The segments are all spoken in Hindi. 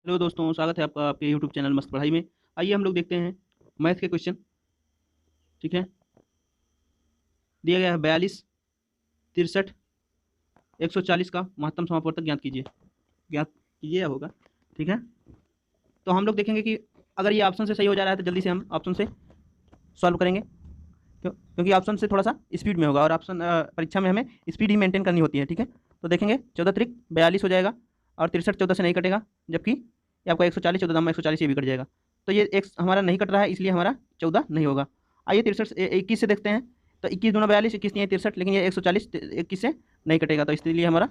हेलो दोस्तों, स्वागत है आपका आपके यूट्यूब चैनल मस्त पढ़ाई में। आइए हम लोग देखते हैं मैथ के क्वेश्चन। ठीक है, दिया गया है 42, 63, 140 का महत्तम समापवर्तक ज्ञात कीजिए। ज्ञात कीजिए या होगा। ठीक है, तो हम लोग देखेंगे कि अगर ये ऑप्शन से सही हो जा रहा है तो जल्दी से हम ऑप्शन से सॉल्व करेंगे। क्योंकि ऑप्शन से थोड़ा सा स्पीड में होगा और ऑप्शन परीक्षा में हमें स्पीड ही मेंटेन करनी होती है। ठीक है, तो देखेंगे 14 त्रिक 42 हो जाएगा और 63 14 से नहीं कटेगा, जबकि ये आपका 140 14 दाम 140 ये भी कट जाएगा। तो ये एक हमारा नहीं कट रहा है, इसलिए हमारा 14 नहीं होगा। आइए 63 21 से देखते हैं। तो 21 दूना 42, 21 नहीं है 63, लेकिन ये 140 21 से नहीं कटेगा, तो इसलिए हमारा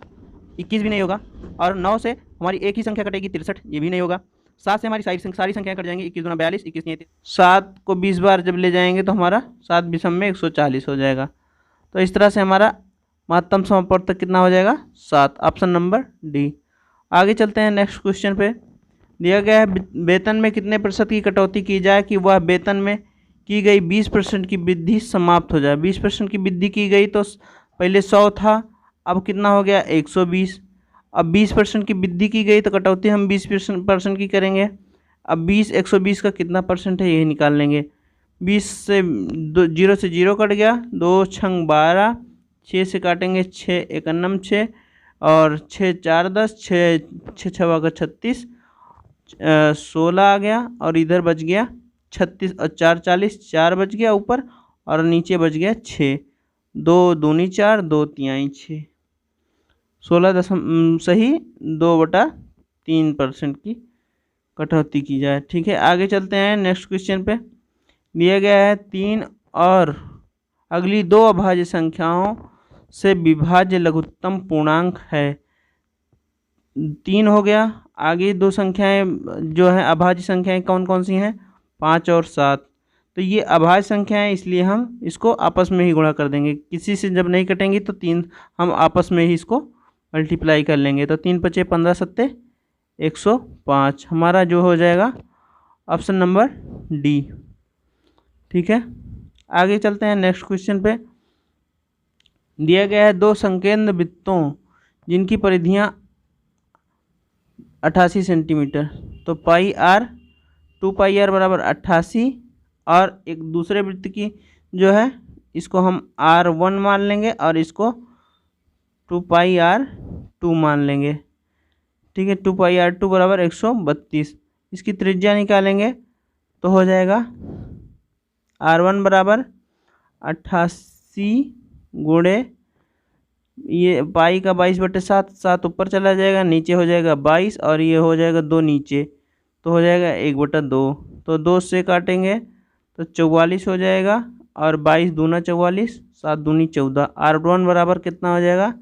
21 भी नहीं होगा। और 9 से हमारी एक ही संख्या कटेगी 63, ये भी नहीं होगा। 7 से हमारी सारी संख्या कट जाएंगी, 21 दूना 42, 21 नहीं है 7 को 20 बार जब ले जाएंगे तो हमारा 7 विषम में 140 हो जाएगा। तो इस तरह से हमारा महत्तम समापवर्तक कितना हो जाएगा 7, ऑप्शन नंबर डी। आगे चलते हैं नेक्स्ट क्वेश्चन पे। दिया गया है वेतन में कितने प्रतिशत की कटौती की जाए कि वह वेतन में की गई 20% की वृद्धि समाप्त हो जाए। 20% की वृद्धि की गई तो पहले 100 था, अब कितना हो गया 120। अब 20% की वृद्धि की गई तो कटौती हम 20% की करेंगे। अब 20 120 का कितना परसेंट है यही निकाल लेंगे। 20 से 0 से 0 कट गया, 2 छंग 12, 6 से काटेंगे 6 एकन्नम 6 और 6 4 10, 6 6 छवा का 36, 16 आ गया और इधर बच गया 36 और 4 40, 4 बच गया ऊपर और नीचे बच गया 6, 2 दूनी 4, 2 तिहाई 6, 16 सही 2/3% की कटौती की जाए। ठीक है, आगे चलते हैं नेक्स्ट क्वेश्चन पे। दिया गया है 3 और अगली दो अभाज्य संख्याओं से विभाज्य लघुत्तम पूर्णांक है। 3 हो गया, आगे दो संख्याएं जो है अभाज्य संख्याएं कौन कौन सी हैं 5 और 7। तो ये अभाज्य संख्याएं इसलिए हम इसको आपस में ही गुणा कर देंगे, किसी से जब नहीं कटेंगी तो 3 हम आपस में ही इसको मल्टीप्लाई कर लेंगे। तो 3 पचे 15 सत्ते 105, हमारा जो हो जाएगा ऑप्शन नंबर डी। ठीक है, आगे चलते हैं नेक्स्ट क्वेश्चन पे। दिया गया है दो संकेंद्र वृत्तों जिनकी परिधियां 88 सेंटीमीटर। तो पाई आर 2 पाई आर बराबर 88 और एक दूसरे वृत्त की जो है इसको हम R1 मान लेंगे और इसको 2 पाई R2 मान लेंगे। ठीक है, 2 पाई R2 बराबर 132। इसकी त्रिज्या निकालेंगे तो हो जाएगा R1 बराबर 88 गुणे ये पाई का 22/7, 7 ऊपर चला जाएगा, नीचे हो जाएगा 22 और ये हो जाएगा 2 नीचे, तो हो जाएगा 1/2। तो 2 से काटेंगे तो 44 हो जाएगा और 22 दूना 44, 7 दूनी 14। R1 बराबर कितना हो जाएगा,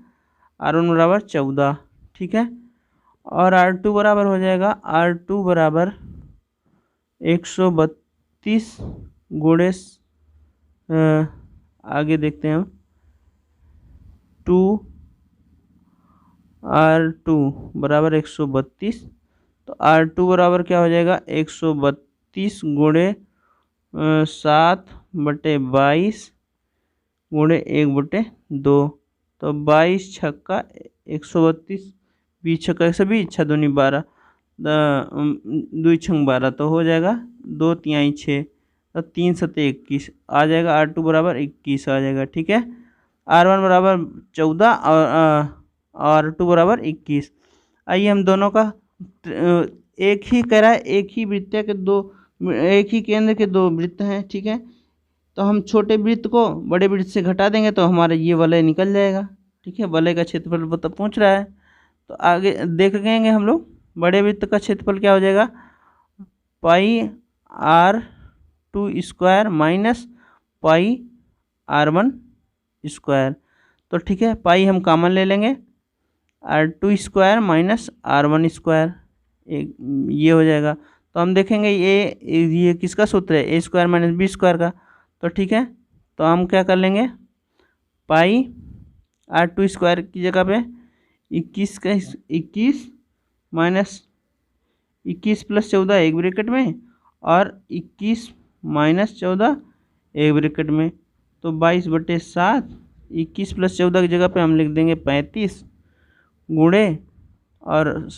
R1 बराबर 14। ठीक है, और R2 बराबर हो जाएगा R2 बराबर 132 गुणे आगे देखते हैं हम 2R2 बराबर 132। तो R2 बराबर क्या हो जाएगा 132 गुणे 7/22 गुणे 1/2। तो 22 छक्का 132, 20 छक्का 120, 6 दूनी 12, 2 छंग 12, तो हो जाएगा 2 तिहाई 6, तो 3 सत्ते 21 आ जाएगा। R2 बराबर 21 आ जाएगा। ठीक है, R1 बराबर 14 और R2 बराबर 21। आइए हम दोनों का एक ही कह रहा है, एक ही वृत्त के दो, एक ही केंद्र के दो वृत्त हैं। ठीक है, तो हम छोटे वृत्त को बड़े वृत्त से घटा देंगे तो हमारा ये वलय निकल जाएगा। ठीक है, वलय का क्षेत्रफल तो पूछ रहा है, तो आगे देखेंगे हम लोग बड़े वृत्त का क्षेत्रफल क्या हो जाएगा, पाई R2 square minus pi R1 square. तो ठीक है, पाई हम कॉमन ले लेंगे, R2 square minus R1 square एक ये हो जाएगा। तो हम देखेंगे ये किसका सूत्र है, A square minus B square का। तो ठीक है, तो हम क्या कर लेंगे, पाई R2 स्क्वायर की जगह पे 21 का 21 माइनस 21 प्लस 14 एक ब्रैकेट में और 21 माइनस 14 एक ब्रैकेट में, तो 22/7, 21 प्लस 14 की जगह पे हम लिख देंगे 35 गुणे और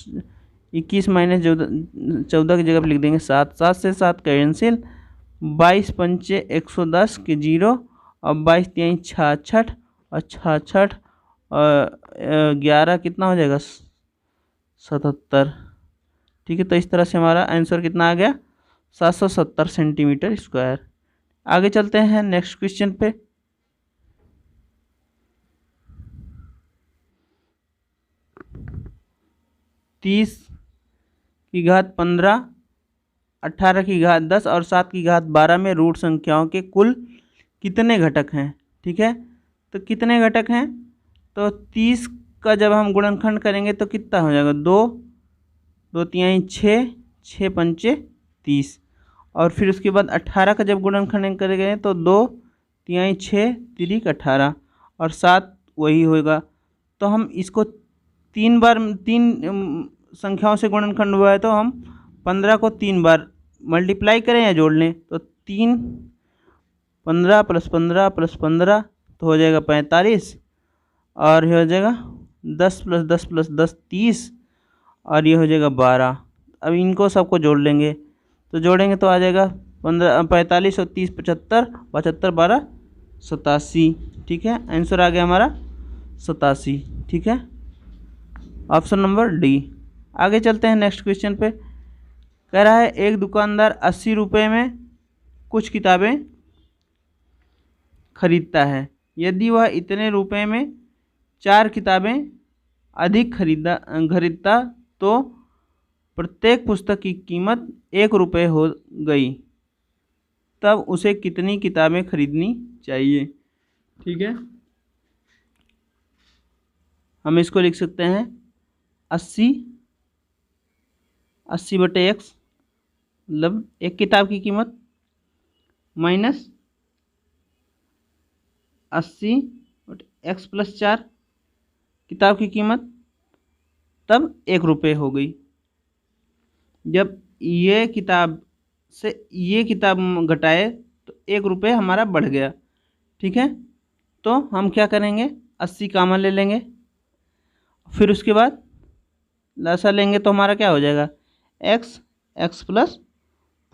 21 माइनस 14 की जगह पर लिख देंगे 7, 7 से 7 कैंसिल, 22 पंचे 110 के 0, और 22 तिहाई 66, और 66 और 11 कितना हो जाएगा 77। ठीक है, तो इस तरह से हमारा आंसर कितना आ गया 770 सेंटीमीटर स्क्वायर। आगे चलते हैं नेक्स्ट क्वेश्चन पे। तीस की घात 15, 18 की घात 10 और 7 की घात 12 में रूट संख्याओं के कुल कितने घटक हैं। ठीक है, तो कितने घटक हैं, तो 30 का जब हम गुणनखंड करेंगे तो कितना हो जाएगा 2, 2 तिहाई 6, 6 पंचे 30, और फिर उसके बाद 18 का जब गुणनखंड करेंगे तो 2 तिहाई 6 तिरिक 18, और 7 वही होगा। तो हम इसको 3 बार 3 संख्याओं से गुणनखंड हुआ है, तो हम 15 को 3 बार मल्टीप्लाई करें या जोड़ लें, तो 3 15 + 15 + 15 तो हो जाएगा 45, और ये हो जाएगा 10 + 10 + 10 30, और ये हो जाएगा 12। अब इनको सबको जोड़ लेंगे, तो जोड़ेंगे तो आ जाएगा 45 और 30 75, 75 12 87। ठीक है, आंसर आ गया हमारा 87। ठीक है, ऑप्शन नंबर डी। आगे चलते हैं नेक्स्ट क्वेश्चन पे। कह रहा है एक दुकानदार 80 रुपये में कुछ किताबें खरीदता है, यदि वह इतने रुपए में 4 किताबें अधिक खरीदता तो प्रत्येक पुस्तक की कीमत 1 रुपये हो गई, तब उसे कितनी किताबें खरीदनी चाहिए। ठीक है, हम इसको लिख सकते हैं 80/x, मतलब एक किताब की कीमत माइनस 80/x + 4 किताब की कीमत, तब 1 रुपये हो गई। जब ये किताब से ये किताब घटाए तो 1 रुपये हमारा बढ़ गया। ठीक है, तो हम क्या करेंगे 80 कॉमन ले लेंगे, फिर उसके बाद लसा लेंगे तो हमारा क्या हो जाएगा x +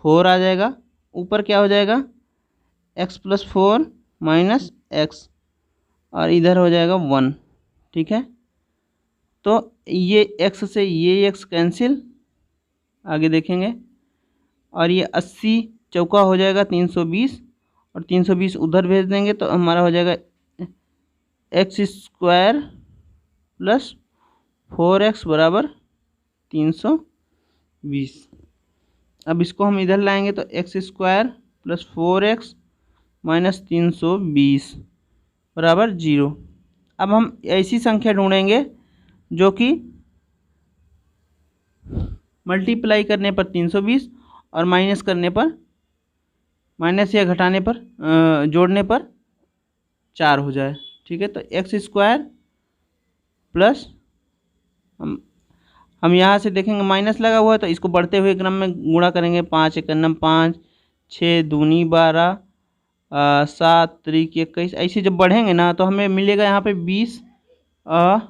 4 आ जाएगा, ऊपर क्या हो जाएगा x + 4 - x, और इधर हो जाएगा 1। ठीक है, तो ये x से ये x कैंसिल, आगे देखेंगे, और ये 80 चौका हो जाएगा 320, और 320 उधर भेज देंगे तो हमारा हो जाएगा x² + 4x = 320। अब इसको हम इधर लाएंगे तो x² + 4x - 320 = 0। अब हम ऐसी संख्या ढूंढेंगे जो कि मल्टीप्लाई करने पर 320 और माइनस करने पर, माइनस या घटाने पर, जोड़ने पर 4 हो जाए। ठीक है, तो x² प्लस हम यहाँ से देखेंगे माइनस लगा हुआ है तो इसको बढ़ते हुए क्रम में गुणा करेंगे, 5 × 1 = 5, 6 × 2 = 12, 7 × 3 = 21। ऐसे जब बढ़ेंगे ना तो हमें मिलेगा यहाँ पे 20 और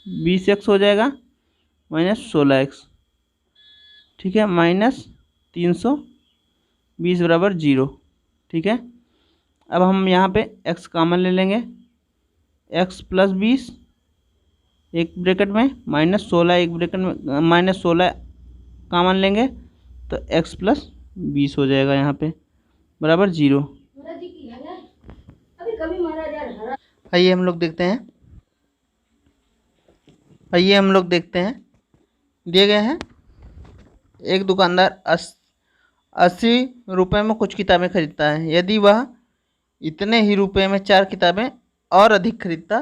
20x हो जाएगा -16x। ठीक है, -320 = 0। ठीक है, अब हम यहाँ पे x कॉमन ले लेंगे, x + 20 एक ब्रैकेट में -16 एक ब्रैकेट में, -16 कॉमन लेंगे तो x + 20 हो जाएगा यहाँ पे बराबर 0। आइए हम लोग देखते हैं, दिए गए हैं एक दुकानदार 80 रुपये में कुछ किताबें खरीदता है, यदि वह इतने ही रुपये में 4 किताबें और अधिक खरीदता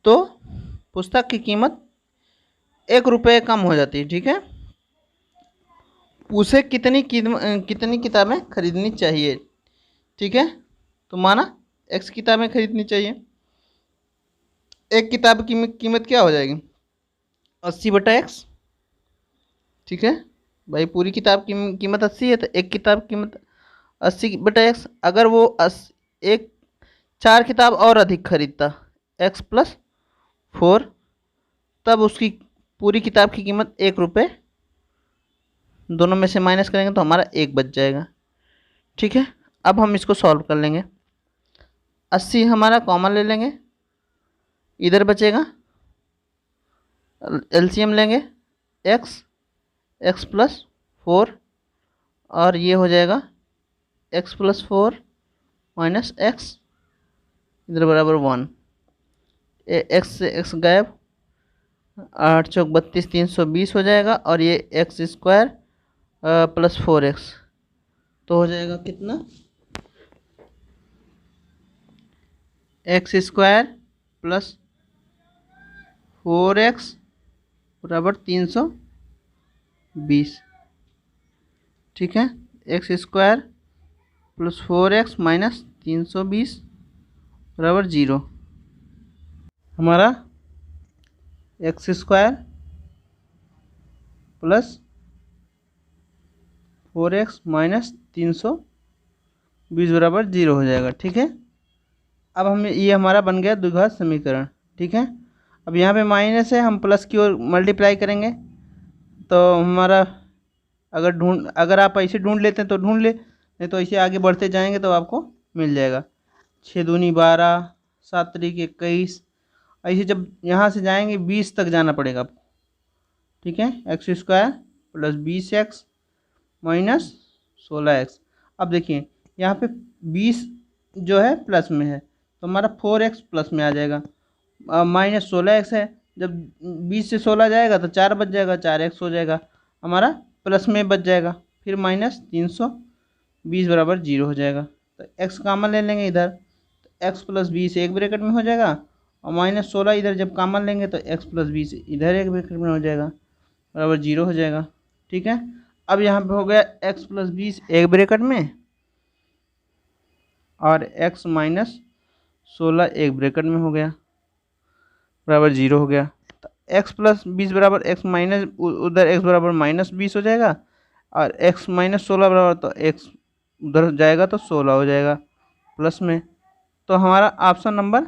तो पुस्तक की कीमत 1 रुपये कम हो जाती है। ठीक है, उसे कितनी किताबें खरीदनी चाहिए। ठीक है, तो माना x किताबें खरीदनी चाहिए, एक किताब की कीमत क्या हो जाएगी 80/x। ठीक है भाई, पूरी किताब की कीमत 80 है तो एक किताब की कीमत 80/x। अगर वो एक 4 किताब और अधिक खरीदता x+4, तब उसकी पूरी किताब की कीमत 1 रुपये, दोनों में से माइनस करेंगे तो हमारा 1 बच जाएगा। ठीक है, अब हम इसको सॉल्व कर लेंगे। 80 हमारा कॉमन ले लेंगे, इधर बचेगा, एलसीएम लेंगे x+4 और ये हो जाएगा x+4 माइनस x, इधर बराबर 1, x से x गायब, 8 चौक 32, 320 हो जाएगा, और ये x² प्लस 4x तो हो जाएगा कितना, x² प्लस 4x बराबर 320। ठीक है, x² प्लस 4x माइनस 320 बराबर 0। हमारा x² प्लस 4x माइनस 320 बराबर 0 हो जाएगा। ठीक है, अब हम ये हमारा बन गया द्विघात समीकरण। ठीक है, अब यहाँ पे माइनस है, हम प्लस की ओर मल्टीप्लाई करेंगे तो हमारा अगर आप ऐसे ढूंढ लेते हैं तो ढूंढ ले, नहीं तो ऐसे आगे बढ़ते जाएंगे तो आपको मिल जाएगा। 6 दूनी 12, 7 तरीक 21, ऐसे जब यहाँ से जाएंगे 20 तक जाना पड़ेगा आपको। ठीक है, x² plus 20x minus 16x। अब देखिए यहाँ पे 20 जो है प्लस में है तो हमारा 4x प्लस में आ जाएगा, माइनस 16x है, जब 20 से 16 जाएगा तो 4 बच जाएगा, 4x हो जाएगा, हमारा प्लस में बच जाएगा, फिर माइनस 320 बराबर 0 हो जाएगा। तो x कामन ले लेंगे इधर, तो x प्लस 20 एक ब्रैकेट में हो जाएगा, और माइनस 16 इधर जब कामन लेंगे तो x प्लस 20 इधर एक ब्रैकेट में हो जाएगा, बराबर 0 हो जाएगा। ठीक है, अब यहाँ पे हो गया x प्लस 20 एक ब्रैकेट में और x माइनस 16 एक ब्रैकेट में हो गया, बराबर 0 हो गया। तो x प्लस 20 बराबर x माइनस, उधर x बराबर माइनस 20 हो जाएगा, और x माइनस 16 बराबर तो x उधर जाएगा तो 16 हो जाएगा प्लस में, तो हमारा ऑप्शन नंबर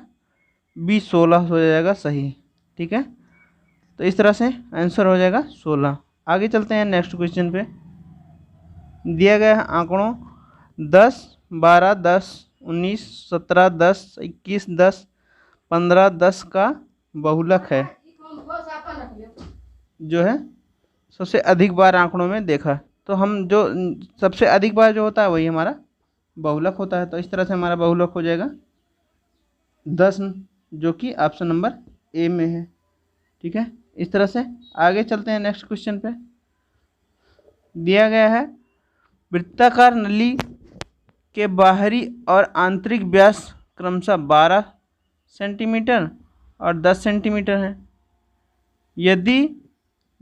20 16 हो जाएगा सही। ठीक है, तो इस तरह से आंसर हो जाएगा 16। आगे चलते हैं नेक्स्ट क्वेश्चन पे। दिया गया है आंकड़ों 10, 12, 10, 19, 17, 10, 21, 10, 15, 10 का बहुलक है जो है सबसे अधिक बार आंकड़ों में देखा, तो हम जो सबसे अधिक बार जो होता है वही हमारा बहुलक होता है। तो इस तरह से हमारा बहुलक हो जाएगा 10, जो कि ऑप्शन नंबर ए में है। ठीक है, इस तरह से आगे चलते हैं नेक्स्ट क्वेश्चन पे। दिया गया है वृत्ताकार नली के बाहरी और आंतरिक व्यास क्रमशः 12 सेंटीमीटर और 10 सेंटीमीटर है। यदि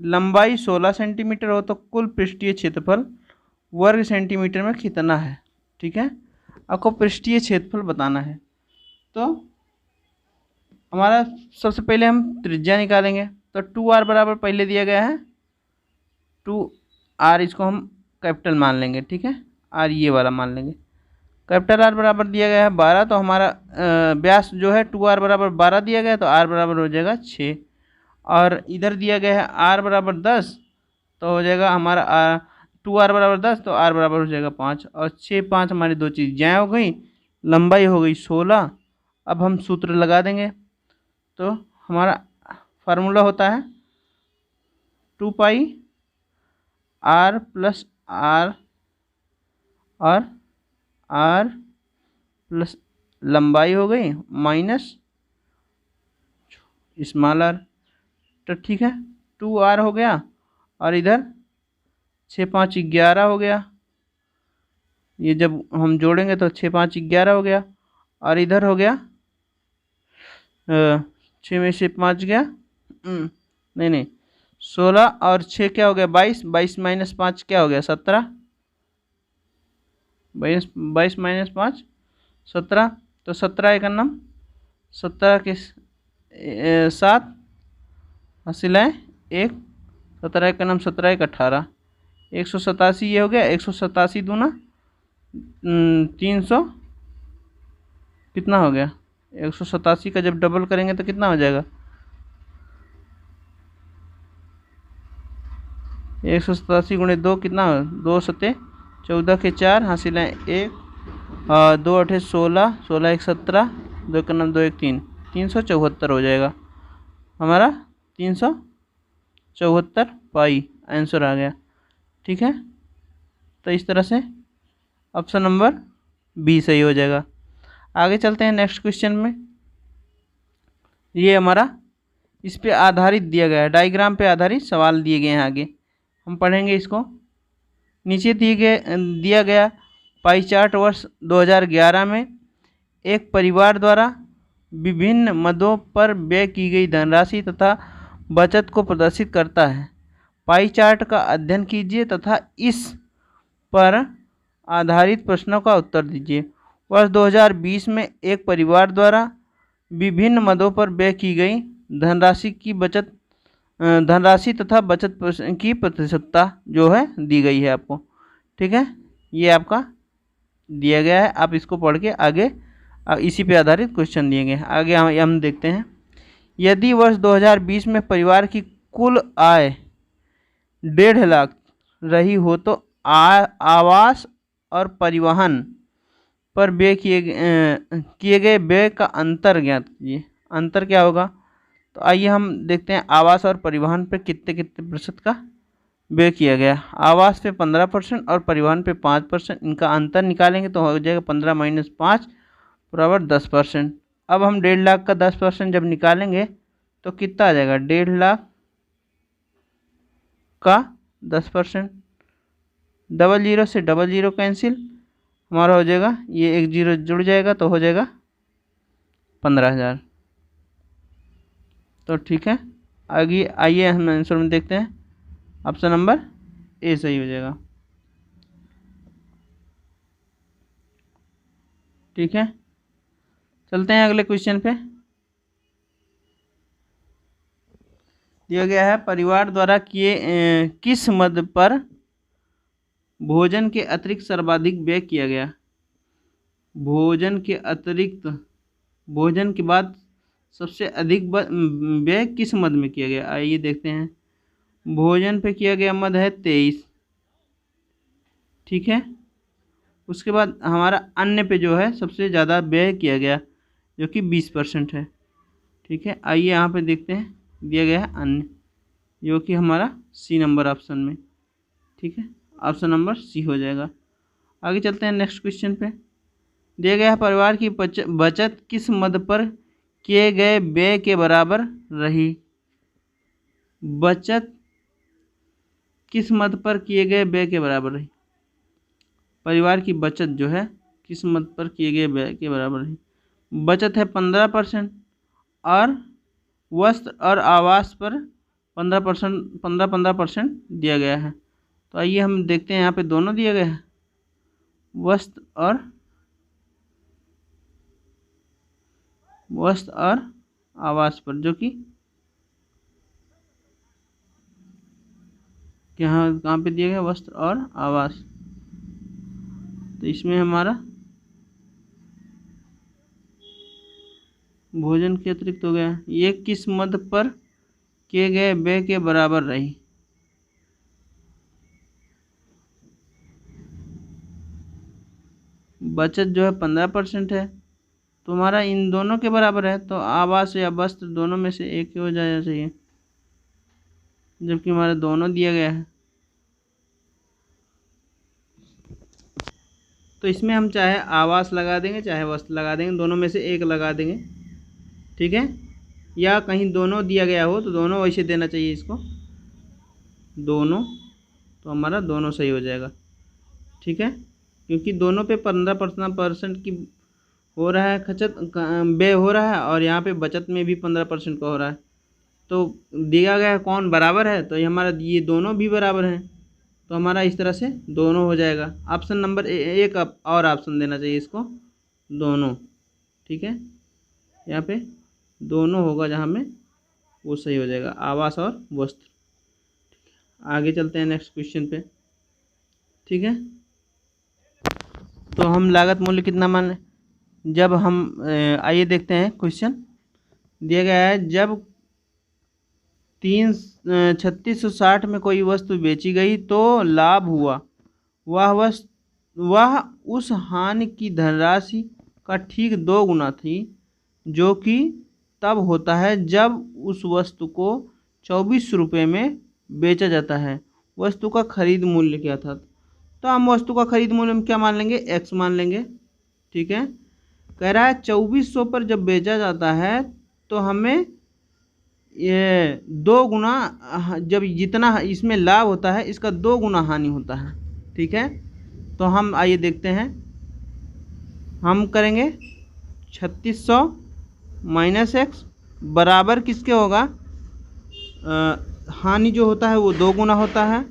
लंबाई 16 सेंटीमीटर हो तो कुल पृष्ठीय क्षेत्रफल वर्ग सेंटीमीटर में कितना है। ठीक है, आपको पृष्ठीय क्षेत्रफल बताना है, तो हमारा सबसे पहले हम त्रिज्या निकालेंगे। तो 2r बराबर पहले दिया गया है 2r, इसको हम कैपिटल मान लेंगे। ठीक है, r ये वाला मान लेंगे। कैपिटल R बराबर दिया गया है 12, तो हमारा व्यास जो है 2r बराबर 12 दिया गया है, तो r बराबर हो जाएगा 6, और इधर दिया गया है r बराबर 10, तो हो जाएगा हमारा 2r बराबर 10, तो r बराबर हो जाएगा 5, और 6 5 हमारी दो चीज़ ज्यादा हो गई, लंबाई हो गई 16। अब हम सूत्र लगा देंगे, तो हमारा फार्मूला होता है 2 पाई r प्लस r और r प्लस लंबाई हो गई माइनस स्मॉल r। तो ठीक है, 2r हो गया, और इधर 6 5 11 हो गया, ये जब हम जोड़ेंगे तो 6 5 11 हो गया, और इधर हो गया 6 में से 5 गया, नहीं 16, और 6 क्या हो गया 22, 22 माइनस 5 क्या हो गया 17, 22 माइनस 5 17, तो 17 एक नम 17 के 7 हासिलाएँ 1, 17 एक नम 17 एक 18, 187 ये हो गया, 187 दूना कितना हो गया, 187 का जब डबल करेंगे तो कितना हो जाएगा, 187 गुणे 2 कितना हो, 2 सत्ते 14 के 4 हासिल है 1, 2 अठे 16, 16 एक 17, 2 का नाम 2 एक 3, 374 हो जाएगा हमारा, 374 पाई आंसर आ गया। ठीक है, तो इस तरह से ऑप्शन नंबर बी सही हो जाएगा। आगे चलते हैं नेक्स्ट क्वेश्चन में। ये हमारा इस पे आधारित दिया गया है, डायग्राम पे आधारित सवाल दिए गए हैं। आगे हम पढ़ेंगे इसको। नीचे दिया गया पाई चार्ट वर्ष 2011 में एक परिवार द्वारा विभिन्न मदों पर व्यय की गई धनराशि तथा बचत को प्रदर्शित करता है। पाई चार्ट का अध्ययन कीजिए तथा इस पर आधारित प्रश्नों का उत्तर दीजिए। वर्ष 2020 में एक परिवार द्वारा विभिन्न मदों पर व्यय की गई धनराशि तथा बचत की प्रतिशतता जो है दी गई है आपको। ठीक है, ये आपका दिया गया है, आप इसको पढ़ के आगे इसी पे आधारित क्वेश्चन दिए गए हैं। आगे हम देखते हैं। यदि वर्ष 2020 में परिवार की कुल आय 1.5 लाख रही हो तो आवास और परिवहन पर व्यय किए गए व्यय का अंतर ज्ञात कीजिए। अंतर क्या होगा, तो आइए हम देखते हैं आवास और परिवहन पे कितने प्रतिशत का व्यय किया गया। आवास पे 15% और परिवहन पे 5%, इनका अंतर निकालेंगे तो हो जाएगा 15 माइनस 5 बराबर 10%। अब हम 1.5 लाख का 10% जब निकालेंगे तो कितना आ जाएगा, 1.5 लाख का 10%, 00 से 00 कैंसिल, हमारा हो जाएगा ये एक 0 जुड़ जाएगा तो हो जाएगा 15,000। तो ठीक है, आगे आइए हम आंसर में देखते हैं। ऑप्शन नंबर ए सही हो जाएगा। ठीक है, चलते हैं अगले क्वेश्चन पे। दिया गया है परिवार द्वारा किए किस मद पर भोजन के अतिरिक्त सर्वाधिक व्यय किया गया। भोजन के अतिरिक्त, भोजन के बाद सबसे अधिक व्यय किस मद में किया गया, आइए देखते हैं। भोजन पे किया गया मद है 23। ठीक है, उसके बाद हमारा अन्य पे जो है सबसे ज़्यादा व्यय किया गया जो कि 20% है। ठीक है, आइए यहाँ पे देखते हैं। दिया गया है अन्य जो कि हमारा सी नंबर ऑप्शन में। ठीक है, ऑप्शन नंबर सी हो जाएगा। आगे चलते हैं नेक्स्ट क्वेश्चन पे। दिया गया है परिवार की बचत किस मद पर किए गए व्यय के बराबर रही। बचत किस मद पर किए गए व्यय के बराबर रही। परिवार की बचत जो है किस मद पर किए गए व्यय के बराबर रही। बचत है 15% और वस्त्र और आवास पर 15% दिया गया है। तो आइए हम देखते हैं, यहाँ पे दोनों दिए गए हैं, वस्त्र और आवास पर, जो कि कहाँ पे दिया गया, वस्त्र और आवास। तो इसमें हमारा भोजन के अतिरिक्त हो गया। ये किस मद पर किए गए व्यय के बराबर रही। बचत जो है 15% है, तो हमारा इन दोनों के बराबर है, तो आवास या वस्त्र दोनों में से एक ही हो जाना चाहिए, जबकि हमारा दोनों दिया गया है। तो इसमें हम चाहे आवास लगा देंगे चाहे वस्त्र लगा देंगे, दोनों में से एक लगा देंगे। ठीक है, या कहीं दोनों दिया गया हो तो दोनों वैसे देना चाहिए इसको, दोनों, तो हमारा दोनों सही हो जाएगा। ठीक है, क्योंकि दोनों पे 15% की हो रहा है खचत व्यय हो रहा है, और यहाँ पे बचत में भी 15% का हो रहा है। तो दिया गया कौन बराबर है, तो ये हमारा ये दोनों भी बराबर हैं, तो हमारा इस तरह से दोनों हो जाएगा। ऑप्शन नंबर एक और ऑप्शन देना चाहिए इसको, दोनों। ठीक है, यहाँ पे दोनों होगा जहाँ में, वो सही हो जाएगा, आवास और वस्त्र। आगे चलते हैं नेक्स्ट क्वेश्चन पे। ठीक है, तो हम लागत मूल्य कितना मान लें, जब हम आइए देखते हैं क्वेश्चन दिया गया है। जब 3660 में कोई वस्तु बेची गई तो लाभ हुआ, वह उस हानि की धनराशि का ठीक 2 गुना थी, जो कि तब होता है जब उस वस्तु को 24 रुपये में बेचा जाता है। वस्तु का खरीद मूल्य क्या था? तो हम वस्तु का खरीद मूल्य में क्या मान लेंगे? एक्स मान लेंगे। ठीक है, कह रहा है 2400 पर जब बेचा जाता है तो हमें ये 2 गुना, जब जितना इसमें लाभ होता है इसका 2 गुना हानि होता है। ठीक है, तो हम आइए देखते हैं। हम करेंगे 3600 माइनस एक्स बराबर किसके होगा? हानि जो होता है वो 2 गुना होता है।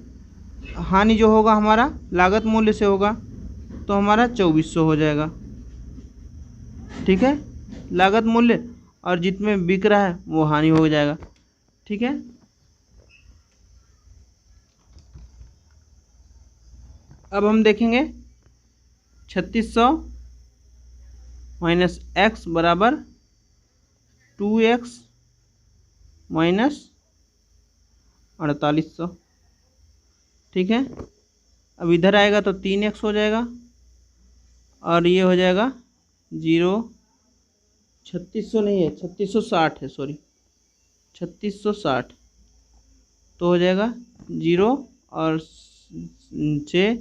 हानि जो होगा हमारा लागत मूल्य से होगा, तो हमारा 2400 हो जाएगा। ठीक है, लागत मूल्य और जितने बिक रहा है वो हानि हो जाएगा। ठीक है, अब हम देखेंगे 3600 माइनस एक्स बराबर 2x माइनस 4800। ठीक है, अब इधर आएगा तो 3x हो जाएगा और ये हो जाएगा 0। 3600 नहीं है, 3660 है, सॉरी 3660। तो हो जाएगा 0 और 6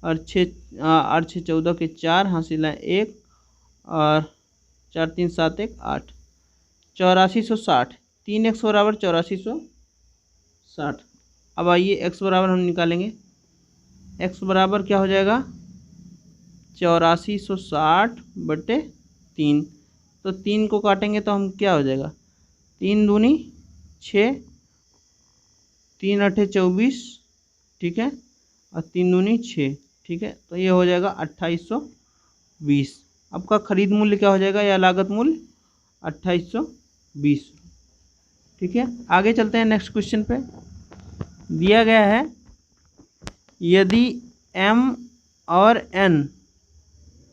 और 6 14 के 4 हासिल है 1 और 4 3 7 1 8, 8460। 3x बराबर 8460। अब आइए x बराबर हम निकालेंगे। x बराबर क्या हो जाएगा? 8460 बटे 3। तो 3 को काटेंगे तो हम क्या हो जाएगा? 3 दूनी 6, 3 अठे 24। ठीक है, और 3 दूनी 6। ठीक है, तो ये हो जाएगा 2820। आपका खरीद मूल्य क्या हो जाएगा या लागत मूल्य? 2820। ठीक है, आगे चलते हैं नेक्स्ट क्वेश्चन पे। दिया गया है यदि m और n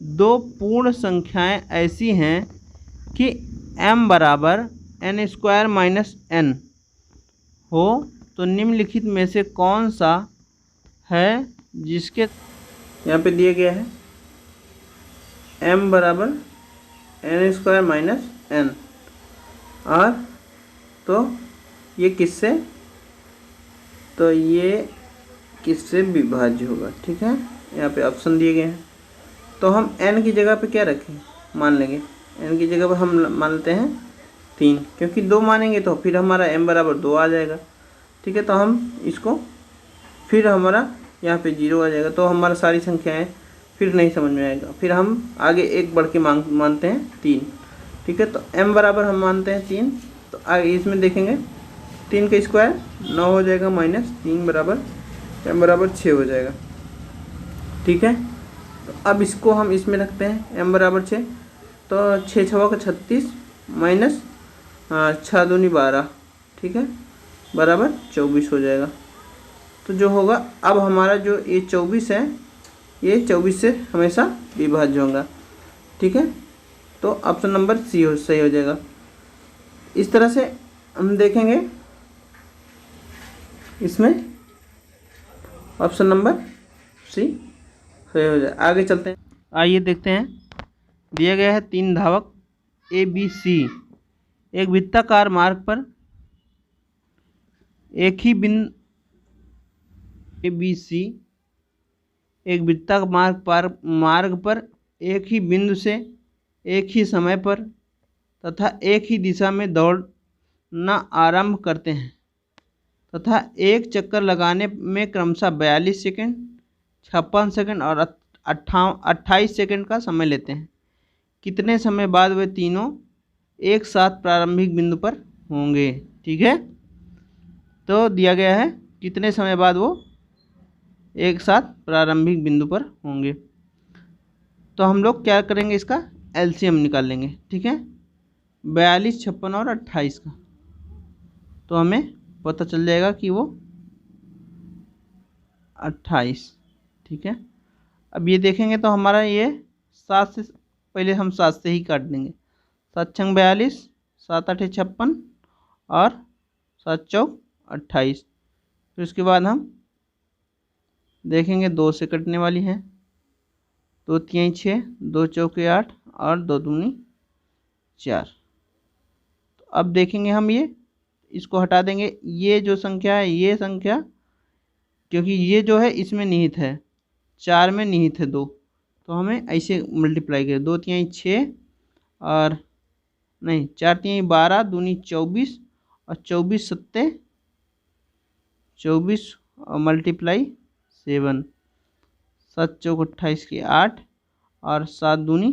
दो पूर्ण संख्याएं ऐसी हैं कि m बराबर n स्क्वायर माइनस n हो, तो निम्नलिखित में से कौन सा है जिसके, यहाँ पे दिया गया है m बराबर n स्क्वायर माइनस n, और तो ये किससे, तो ये किससे विभाज्य होगा। ठीक है, यहाँ पे ऑप्शन दिए गए हैं, तो हम n की जगह पे क्या रखें? मान लेंगे n की जगह पर हम मान लेते हैं 3, क्योंकि 2 मानेंगे तो फिर हमारा m बराबर 2 आ जाएगा। ठीक है, तो हम इसको फिर हमारा यहाँ पे 0 आ जाएगा, तो हमारा सारी संख्याएं फिर नहीं समझ में आएगा। फिर हम आगे एक बढ़ के मानते हैं 3। ठीक है, तो m बराबर हम मानते हैं 3, तो आगे इसमें देखेंगे 3 का स्क्वायर 9 हो जाएगा माइनस 3 बराबर m बराबर 6 हो जाएगा। ठीक है, तो अब इसको हम इसमें रखते हैं m बराबर 6, तो 6 6 का 36 माइनस 6 दूनी 12। ठीक है, बराबर 24 हो जाएगा। तो जो होगा, अब हमारा जो ये 24 है ये 24 से हमेशा विभाज्य होगा। ठीक है, तो ऑप्शन नंबर सी सही हो जाएगा। इस तरह से हम देखेंगे, इसमें ऑप्शन नंबर सी सही हो जाए। आगे चलते हैं, आइए देखते हैं। दिया गया है 3 धावक ए बी सी एक वृत्ताकार मार्ग पर एक ही बिंदु ए बी सी एक वृत्ताकार मार्ग पर एक ही बिंदु से एक ही समय पर तथा एक ही दिशा में दौड़ना आरंभ करते हैं तथा एक चक्कर लगाने में क्रमशः 42 सेकंड, 56 सेकंड और 28 सेकंड का समय लेते हैं। कितने समय बाद वे तीनों एक साथ प्रारंभिक बिंदु पर होंगे? ठीक है, तो दिया गया है कितने समय बाद वो एक साथ प्रारंभिक बिंदु पर होंगे। तो हम लोग क्या करेंगे, इसका एलसीएम निकाल लेंगे। ठीक है, 42, 56 और 28 का, तो हमें पता चल जाएगा कि वो 28। ठीक है, अब ये देखेंगे तो हमारा ये 7 से पहले हम 7 से ही काट देंगे। 7 छंग 42, 7 8 56 और 7 चौक 28। फिर उसके बाद हम देखेंगे 2 से कटने वाली है। 2 3 6, 2 चौके 8 और 2 दूनी 4। तो अब देखेंगे हम ये, इसको हटा देंगे। ये जो संख्या है, ये संख्या, क्योंकि ये जो है इसमें निहित है, 4 में निहित है 2, तो हमें ऐसे मल्टीप्लाई करें। 2 3 6 और नहीं 4 3 12, दूनी 24 और 24 सत्ते 24 और मल्टीप्लाई 7, 7 चौक 28 की 8 और 7 दूनी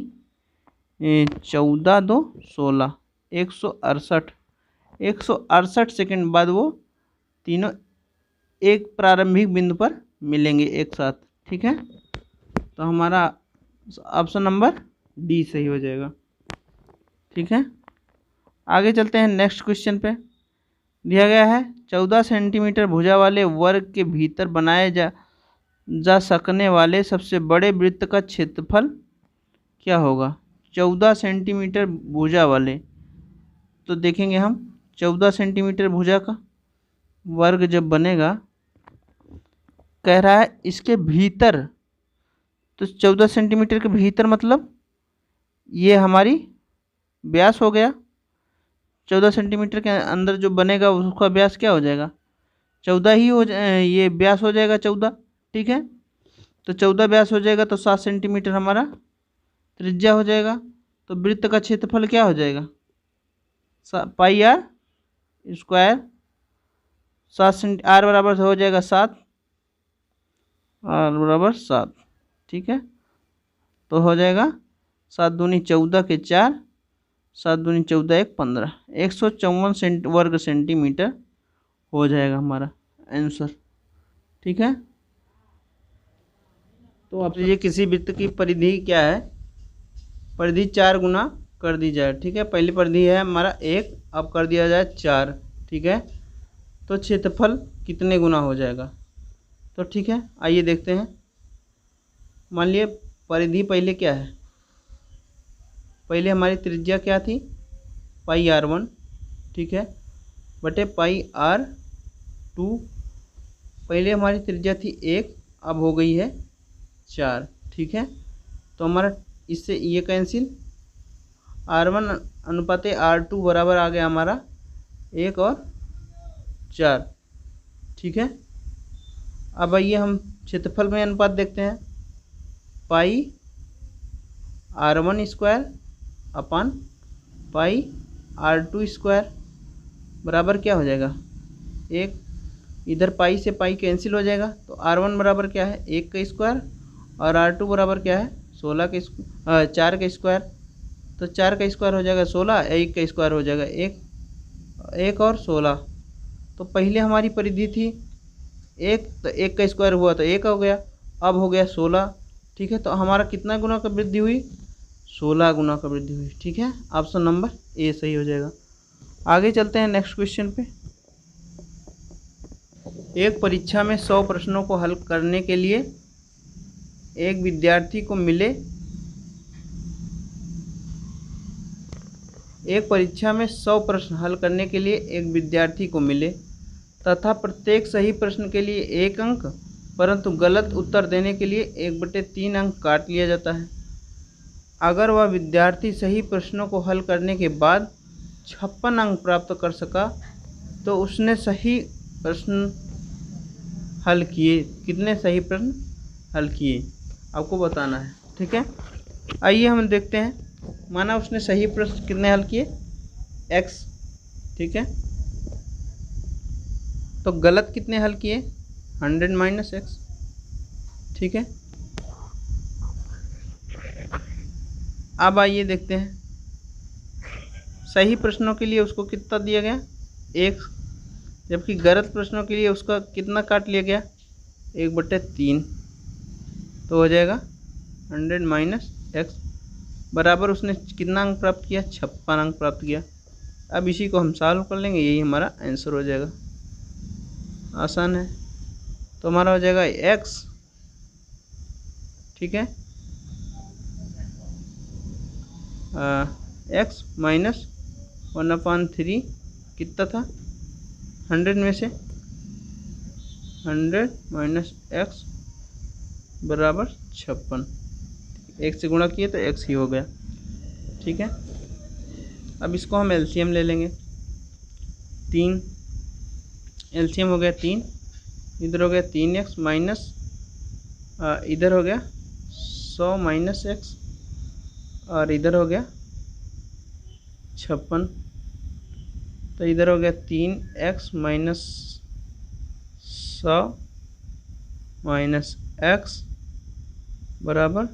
14 2 16, 168। 168 सेकंड बाद वो तीनों एक प्रारंभिक बिंदु पर मिलेंगे एक साथ। ठीक है, तो हमारा ऑप्शन नंबर डी सही हो जाएगा। ठीक है, आगे चलते हैं नेक्स्ट क्वेश्चन पे। दिया गया है 14 सेंटीमीटर भुजा वाले वर्ग के भीतर बनाए जा सकने वाले सबसे बड़े वृत्त का क्षेत्रफल क्या होगा। 14 सेंटीमीटर भुजा वाले, तो देखेंगे हम 14 सेंटीमीटर भुजा का वर्ग जब बनेगा, कह रहा है इसके भीतर, तो 14 सेंटीमीटर के भीतर मतलब ये हमारी व्यास हो गया। 14 सेंटीमीटर के अंदर जो बनेगा उसका व्यास क्या हो जाएगा, 14 ही ये व्यास हो जाएगा 14। ठीक है, तो 14 व्यास हो जाएगा तो 7 सेंटीमीटर हमारा त्रिज्या हो जाएगा। तो वृत्त का क्षेत्रफल क्या हो जाएगा, पाई आर स्क्वायर। 7 आर बराबर हो जाएगा 7, आर बराबर 7। ठीक है, तो हो जाएगा 7 दूनी 14 के 4, 7 दूनी 14 1 15, 154 वर्ग सेंटीमीटर हो जाएगा हमारा आंसर। ठीक है, तो आप ये किसी वृत्त की परिधि क्या है, परिधि 4 गुना कर दी जाए। ठीक है, पहली परिधि है हमारा 1, अब कर दिया जाए 4। ठीक है, तो क्षेत्रफल कितने गुना हो जाएगा। तो ठीक है, आइए देखते हैं। मान लिए परिधि पहले क्या है, पहले हमारी त्रिज्या क्या थी, पाई r1। ठीक है, बटे पाई r2। पहले हमारी त्रिज्या थी 1, अब हो गई है 4। ठीक है, तो हमारा इससे ये कैंसिल, r1 अनुपाते r2 बराबर आ गया हमारा 1 और 4। ठीक है, अब आइए हम क्षेत्रफल में अनुपात देखते हैं। पाई r1 स्क्वायर अपन पाई r2 स्क्वायर बराबर क्या हो जाएगा 1। इधर पाई से पाई कैंसिल हो जाएगा, तो r1 बराबर क्या है 1 का स्क्वायर और r2 बराबर क्या है 16 के 4 का स्क्वायर। तो 4 का स्क्वायर हो जाएगा 16, 1 का स्क्वायर हो जाएगा 1 और 16। तो पहले हमारी परिधि थी 1, तो 1 का स्क्वायर हुआ तो 1 हो गया, अब हो गया 16। ठीक है, तो हमारा कितना गुना का वृद्धि हुई, 16 गुना का वृद्धि हुई। ठीक है, ऑप्शन नंबर ए सही हो जाएगा। आगे चलते हैं नेक्स्ट क्वेश्चन पे। एक परीक्षा में 100 प्रश्नों को हल करने के लिए एक विद्यार्थी को मिले, एक परीक्षा में 100 प्रश्न हल करने के लिए एक विद्यार्थी को मिले तथा प्रत्येक सही प्रश्न के लिए 1 अंक, परंतु गलत उत्तर देने के लिए 1/3 अंक काट लिया जाता है। अगर वह विद्यार्थी सही प्रश्नों को हल करने के बाद 56 अंक प्राप्त कर सका तो उसने सही प्रश्न हल किए, कितने सही प्रश्न हल किए आपको बताना है। ठीक है, आइए हम देखते हैं। माना उसने सही प्रश्न कितने हल किए, x। ठीक है, तो गलत कितने हल किए, 100 - x। ठीक है, अब आइए देखते हैं। सही प्रश्नों के लिए उसको कितना दिया गया 1, जबकि गलत प्रश्नों के लिए उसका कितना काट लिया गया 1/3। तो हो जाएगा 100 - x बराबर उसने कितना अंक प्राप्त किया, 56 अंक प्राप्त किया। अब इसी को हम सॉल्व कर लेंगे, यही हमारा आंसर हो जाएगा। आसान है, तो हमारा हो जाएगा x। ठीक है, एक्स माइनस 1/3 कितना था 100 में से 100 माइनस एक्स बराबर 56। एक से गुणा किए तो एक्स ही हो गया। ठीक है, अब इसको हम एलसीएम ले लेंगे। 3 एलसीएम हो गया 3, इधर हो गया 3x माइनस इधर हो गया 100 माइनस एक्स और इधर हो गया 56, तो इधर हो गया 3x माइनस 100 माइनस एक्स बराबर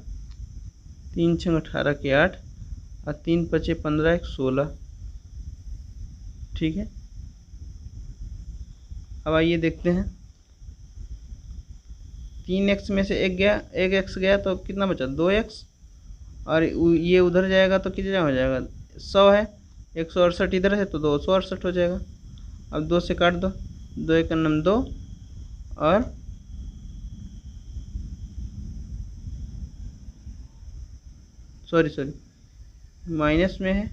3 छंग 18 के 8 और 3 पचे 15 1 16। ठीक है, अब आइए देखते हैं। 3x में से एक गया, एक x गया तो कितना बचा 2x और ये उधर जाएगा तो कितना हो जाएगा 100 है, 168 इधर है तो 268 हो जाएगा। अब 2 से काट दो, 2 एक नम 2 और सॉरी माइनस में है,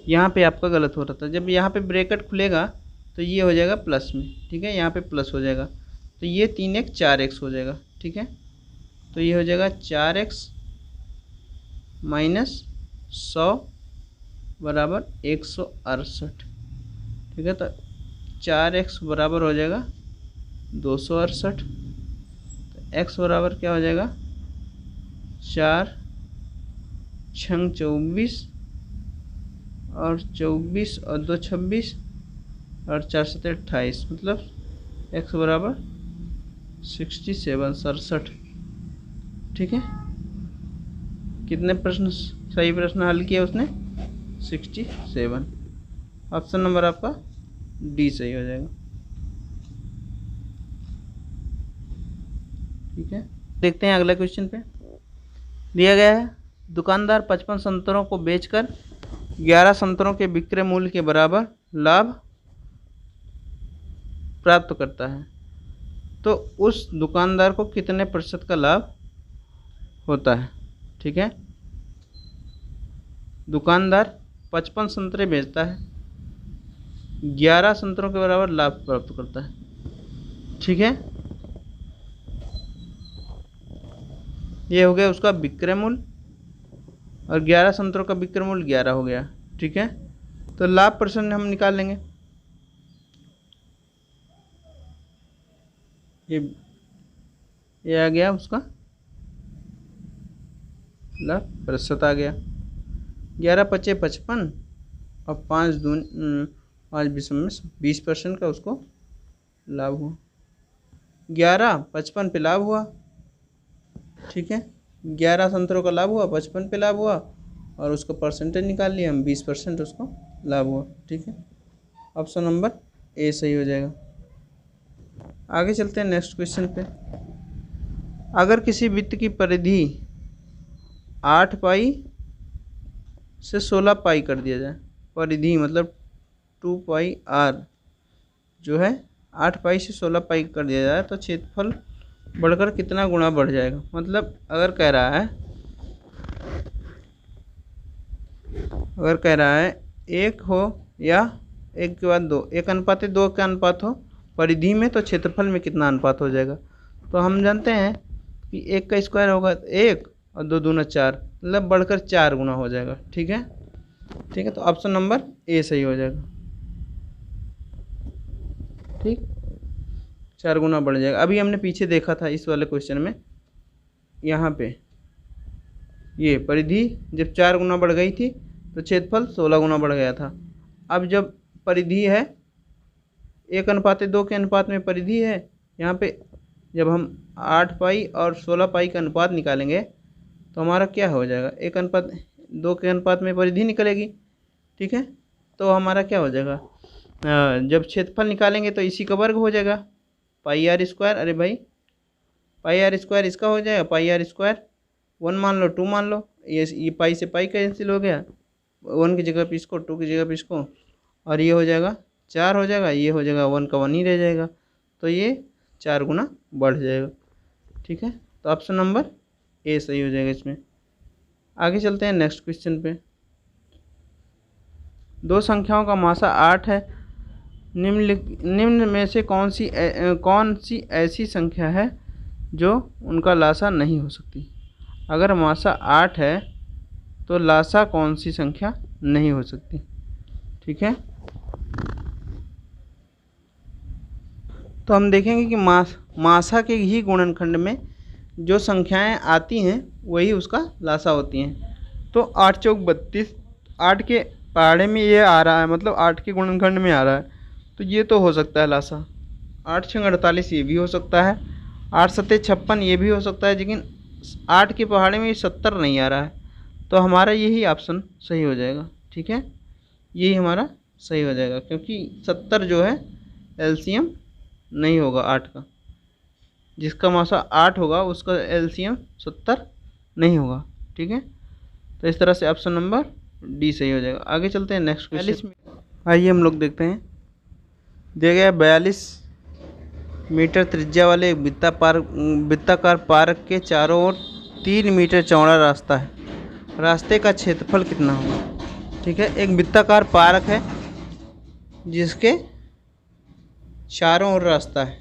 यहाँ पे आपका गलत हो रहा था। जब यहाँ पे ब्रैकेट खुलेगा तो ये हो जाएगा प्लस में। ठीक है, यहाँ पे प्लस हो जाएगा तो ये 3x 4x हो जाएगा। ठीक है, तो ये हो जाएगा 4x माइनस 100 बराबर 168। ठीक है, तो 4x बराबर हो जाएगा 268। तो x बराबर क्या हो जाएगा 4 छंग 24 और 24 और 2 26 और 4 7 28, मतलब x बराबर 67। ठीक है, कितने प्रश्न सही प्रश्न हल किया उसने 67। ऑप्शन नंबर आपका डी सही हो जाएगा। ठीक है, देखते हैं अगला क्वेश्चन पे। दिया गया है दुकानदार 55 संतरों को बेचकर 11 संतरों के विक्रय मूल्य के बराबर लाभ प्राप्त करता है, तो उस दुकानदार को कितने प्रतिशत का लाभ होता है। ठीक है, दुकानदार 55 संतरे बेचता है, 11 संतरों के बराबर लाभ प्राप्त करता है। ठीक है, ये हो गया उसका विक्रय मूल्य और 11 संतरों का विक्रय मूल्य 11 हो गया। ठीक है, तो लाभ परसेंट हम निकाल लेंगे। ये आ गया उसका लाभ प्रतिशत आ गया 11 पचे 55 और 5 दून 5 में 20% का उसको लाभ हुआ। 11 55 पे लाभ हुआ। ठीक है, 11 संतरों का लाभ हुआ, 55 पे लाभ हुआ और उसको परसेंटेज निकाल लिया हम, 20% उसको लाभ हुआ। ठीक है, ऑप्शन नंबर ए सही हो जाएगा। आगे चलते हैं नेक्स्ट क्वेश्चन पे। अगर किसी वृत्त की परिधि 8 पाई से 16 पाई कर दिया जाए, परिधि मतलब 2 पाई आर जो है 8 पाई से 16 पाई कर दिया जाए तो क्षेत्रफल बढ़कर कितना गुना बढ़ जाएगा। मतलब अगर कह रहा है एक हो या एक के बाद 2, 1:2 का अनुपात हो परिधि में, तो क्षेत्रफल में कितना अनुपात हो जाएगा। तो हम जानते हैं कि 1 का स्क्वायर होगा 1 और 2 दूना 4, मतलब बढ़कर 4 गुना हो जाएगा। ठीक है, तो ऑप्शन नंबर ए सही हो जाएगा। ठीक, 4 गुना बढ़ जाएगा। अभी हमने पीछे देखा था इस वाले क्वेश्चन में, यहाँ पे ये परिधि जब 4 गुना बढ़ गई थी तो क्षेत्रफल 16 गुना बढ़ गया था। अब जब परिधि है 1:2 के अनुपात में परिधि है, यहाँ पे जब हम 8 पाई और 16 पाई का अनुपात निकालेंगे तो हमारा क्या हो जाएगा 1:2 के अनुपात में परिधि निकलेगी। ठीक है, तो हमारा क्या हो जाएगा जब क्षेत्रफल निकालेंगे तो इसी का वर्ग हो जाएगा पाई आर स्क्वायर। अरे भाई पाई आर स्क्वायर इसका हो जाएगा, पाई आर स्क्वायर 1 मान लो 2 मान लो, ये पाई से पाई कैंसिल हो गया, 1 की जगह पे इसको 2 की जगह पे इसको, और ये हो जाएगा 4 हो जाएगा, ये हो जाएगा 1 का 1 ही रह जाएगा, तो ये 4 गुना बढ़ जाएगा। ठीक है, तो ऑप्शन नंबर ए सही हो जाएगा इसमें। आगे चलते हैं नेक्स्ट क्वेश्चन पे। दो संख्याओं का मासा 8 है। निम्न में से कौन सी ऐसी संख्या है जो उनका लासा नहीं हो सकती। अगर मासा 8 है तो लासा कौन सी संख्या नहीं हो सकती। ठीक है, तो हम देखेंगे कि मासा के ही गुणनखंड में जो संख्याएं आती हैं वही उसका लासा होती हैं। तो 8 चौक 32, 8 के पहाड़े में ये आ रहा है, मतलब 8 के गुणनखंड में आ रहा है, तो ये तो हो सकता है लासा। 8 छंग 48 ये भी हो सकता है, 8 सत्ते 56 ये भी हो सकता है, लेकिन 8 के पहाड़े में 70 नहीं आ रहा है, तो हमारा यही ऑप्शन सही हो जाएगा। ठीक है, यही हमारा सही हो जाएगा, क्योंकि 70 जो है एलसीएम नहीं होगा 8 का। जिसका मासा 8 होगा उसका एलसीएम 70 नहीं होगा। ठीक है, तो इस तरह से ऑप्शन नंबर डी सही हो जाएगा। आगे चलते हैं नेक्स्ट क्वेश्चन। आइए हम लोग देखते हैं। दिया गया 42 मीटर त्रिज्या वाले एक वृत्ताकार पार्क के चारों ओर 3 मीटर चौड़ा रास्ता है। रास्ते का क्षेत्रफल कितना होगा। ठीक है, एक वृत्ताकार पार्क है जिसके चारों ओर रास्ता है।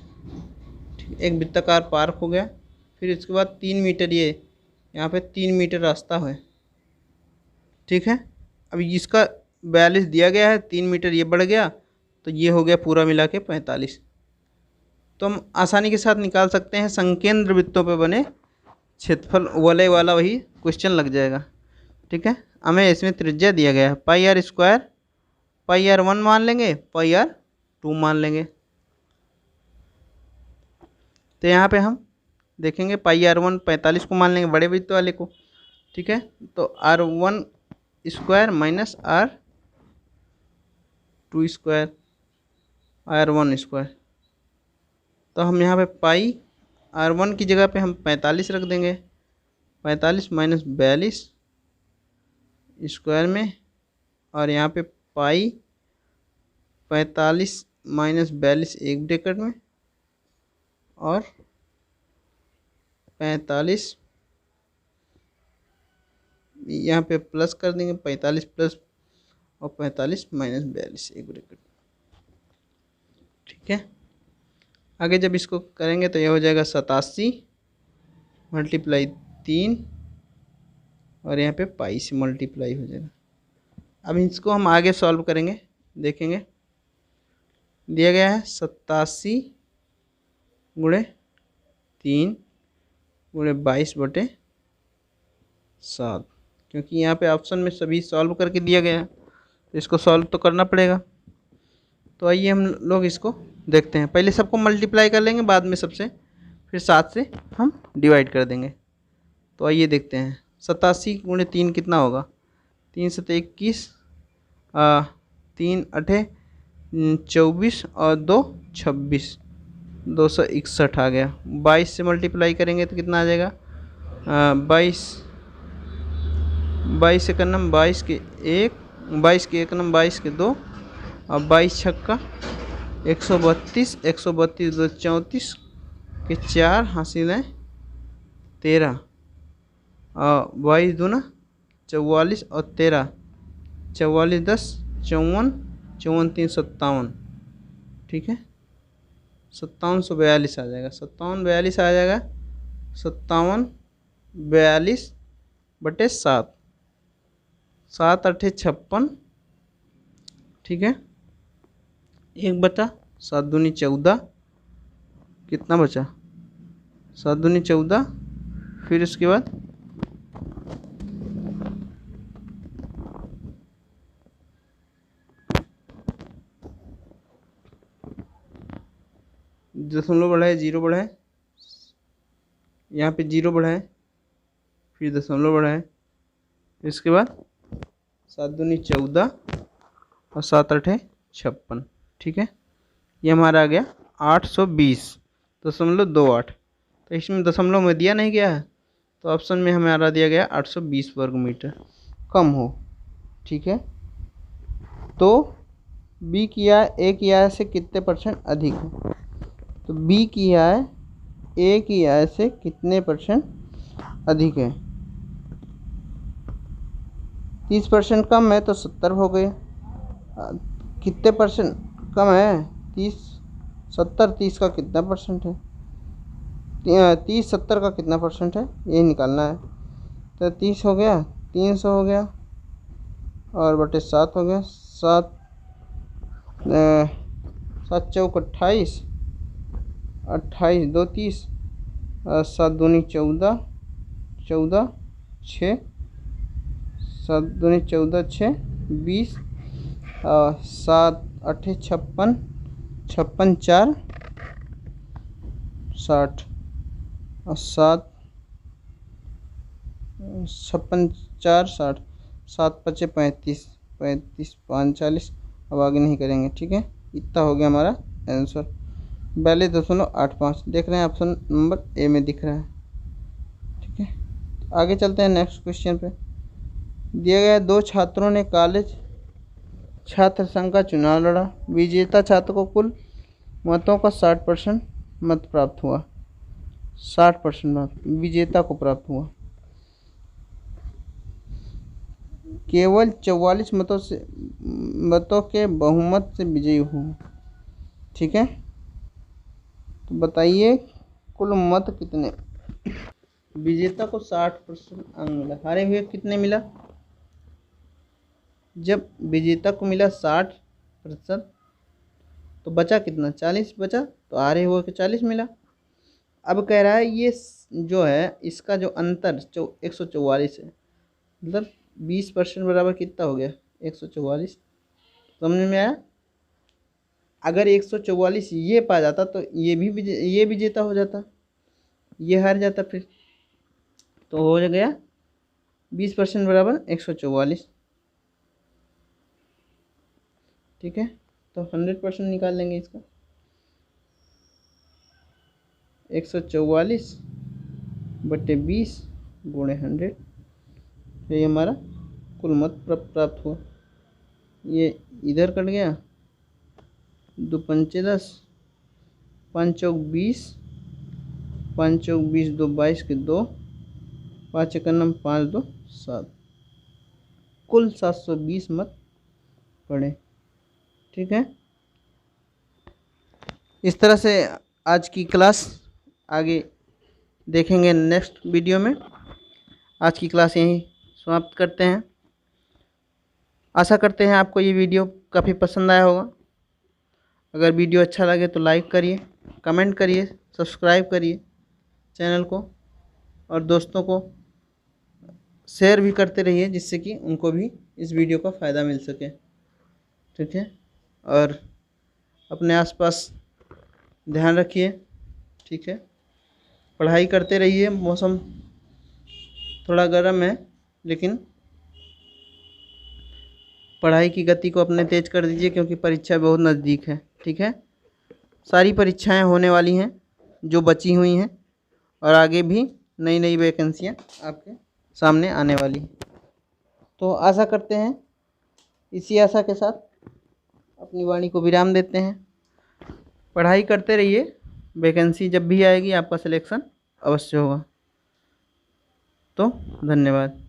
एक वृत्ताकार पार्क हो गया, फिर इसके बाद 3 मीटर ये यहाँ पे 3 मीटर रास्ता है। ठीक है, अब इसका 42 दिया गया है, 3 मीटर ये बढ़ गया, तो ये हो गया पूरा मिला के 45। तो हम आसानी के साथ निकाल सकते हैं। संकेंद्र वृत्तों पे बने क्षेत्रफल वलय वाला वही क्वेश्चन लग जाएगा। ठीक है, हमें इसमें त्रिज्या दिया गया है πr², πr1 मान लेंगे, πr2 मान लेंगे। तो यहाँ पे हम देखेंगे πr1 45 को मान लेंगे, बड़े वृत्त वाले को। ठीक है, तो r1² माइनस r2², r1²। तो हम यहाँ पे r1 की जगह पे हम 45 रख देंगे, 45 माइनस 42 स्क्वायर में, और यहाँ पे 45 माइनस 42 एक ब्रैकेट में, और 45 यहाँ पे प्लस कर देंगे, 45 प्लस और 45 माइनस 42 एक ब्रैकेट। ठीक है, आगे जब इसको करेंगे तो यह हो जाएगा 87 मल्टीप्लाई 3, और यहाँ पे पाई से मल्टीप्लाई हो जाएगा। अब इसको हम आगे सॉल्व करेंगे, देखेंगे। दिया गया है 87 गुणे 3 गुणे 22/7, क्योंकि यहाँ पे ऑप्शन में सभी सॉल्व करके दिया गया है, तो इसको सॉल्व तो करना पड़ेगा। तो आइए हम लोग इसको देखते हैं। पहले सबको मल्टीप्लाई कर लेंगे, बाद में सबसे फिर 7 से हम डिवाइड कर देंगे। तो आइए देखते हैं। 87 गुणे 3 कितना होगा। 3 सत्ते 21, 3 8 24 और 2 26, 261 आ गया। 22 से मल्टीप्लाई करेंगे तो कितना आ जाएगा। 22 एक नम 22 के 1, 22 के 1 नम 22 के 2, और 22 छक्का 132, 132 2 34 के 4 हासिल है 13, और 22 दूना 44 और 13, 44 10 54, 54 3 57। ठीक है, 5742 आ जाएगा, 5742 आ जाएगा, 5742/7, 7 8 56। ठीक है, 1/7 दूनी 14, कितना बचा 7 दूनी 14। फिर उसके बाद दशमलव बढ़ाए, 0 बढ़ाए, यहाँ पे 0 बढ़ाए, फिर दशमलव बढ़ाए, इसके बाद 7 दूनी 14 और 7 8 56। ठीक है, ये हमारा आ गया 820.28। तो इसमें दशमलव में दिया नहीं गया है, तो ऑप्शन में हमारा दिया गया 820 वर्ग मीटर कम हो। ठीक है, तो बी की आय ए की आय से कितने % अधिक है। तो बी की आय ए की आय से कितने % अधिक है। 30% कम है तो 70 हो गए। कितने परसेंट कम है? 30, 70, 30 का कितना परसेंट है? 30 70 का कितना परसेंट है ये निकालना है। तो 30 हो गया, 300 हो गया और बटे 7 हो गया। 7 7 चौक 28, 28 2 30, 7 दूनी 14, 14 6, 7 दूनी 14 6 20, 7 8 56, 56 4 60 और 7 56 4 60, 7 5 35, 35 5 40। अब आगे नहीं करेंगे, ठीक है। इतना हो गया हमारा आंसर 42.85। देख रहे हैं ऑप्शन नंबर ए में दिख रहा है, ठीक है। आगे चलते हैं नेक्स्ट क्वेश्चन पे। दिया गया 2 छात्रों ने कॉलेज छात्र संघ का चुनाव लड़ा। विजेता छात्र को कुल मतों का 60% मत प्राप्त हुआ। 60% मत विजेता को प्राप्त हुआ। केवल 44 मतों के बहुमत से विजयी हुआ, ठीक है। तो बताइए कुल मत कितने? विजेता को 60% अंक मिला, हारे हुए कितने मिला? जब विजेता को मिला 60% तो बचा कितना? 40 बचा, तो हारे हुए को 40 मिला। अब कह रहा है ये जो है इसका जो अंतर 144 है, मतलब 20% बराबर कितना हो गया? 144। समझ में आया? अगर 144 ये पा जाता तो ये विजेता हो जाता, ये हार जाता फिर। तो हो गया 20% बराबर 144, ठीक है। तो 100% निकाल लेंगे इसका। 144 बटे 20 गुणे 100, तो ये हमारा कुल मत प्राप्त हुआ। ये इधर कट गया, 2 पंचे 10, 5 चौक 20, 5 चौक 20, 2 22 के 2, 5 एक 5 2 7, कुल 720 मत पड़े, ठीक है। इस तरह से आज की क्लास आगे देखेंगे नेक्स्ट वीडियो में। आज की क्लास यहीं समाप्त करते हैं। आशा करते हैं आपको ये वीडियो काफ़ी पसंद आया होगा। अगर वीडियो अच्छा लगे तो लाइक करिए, कमेंट करिए, सब्सक्राइब करिए चैनल को, और दोस्तों को शेयर भी करते रहिए जिससे कि उनको भी इस वीडियो का फ़ायदा मिल सके, ठीक है। और अपने आसपास ध्यान रखिए, ठीक है। पढ़ाई करते रहिए। मौसम थोड़ा गर्म है लेकिन पढ़ाई की गति को अपने तेज कर दीजिए क्योंकि परीक्षा बहुत नज़दीक है, ठीक है। सारी परीक्षाएं होने वाली हैं जो बची हुई हैं, और आगे भी नई नई वैकेंसियां आपके सामने आने वाली हैं। तो आशा करते हैं, इसी आशा के साथ अपनी वाणी को विराम देते हैं। पढ़ाई करते रहिए, वैकेंसी जब भी आएगी आपका सिलेक्शन अवश्य होगा। तो धन्यवाद।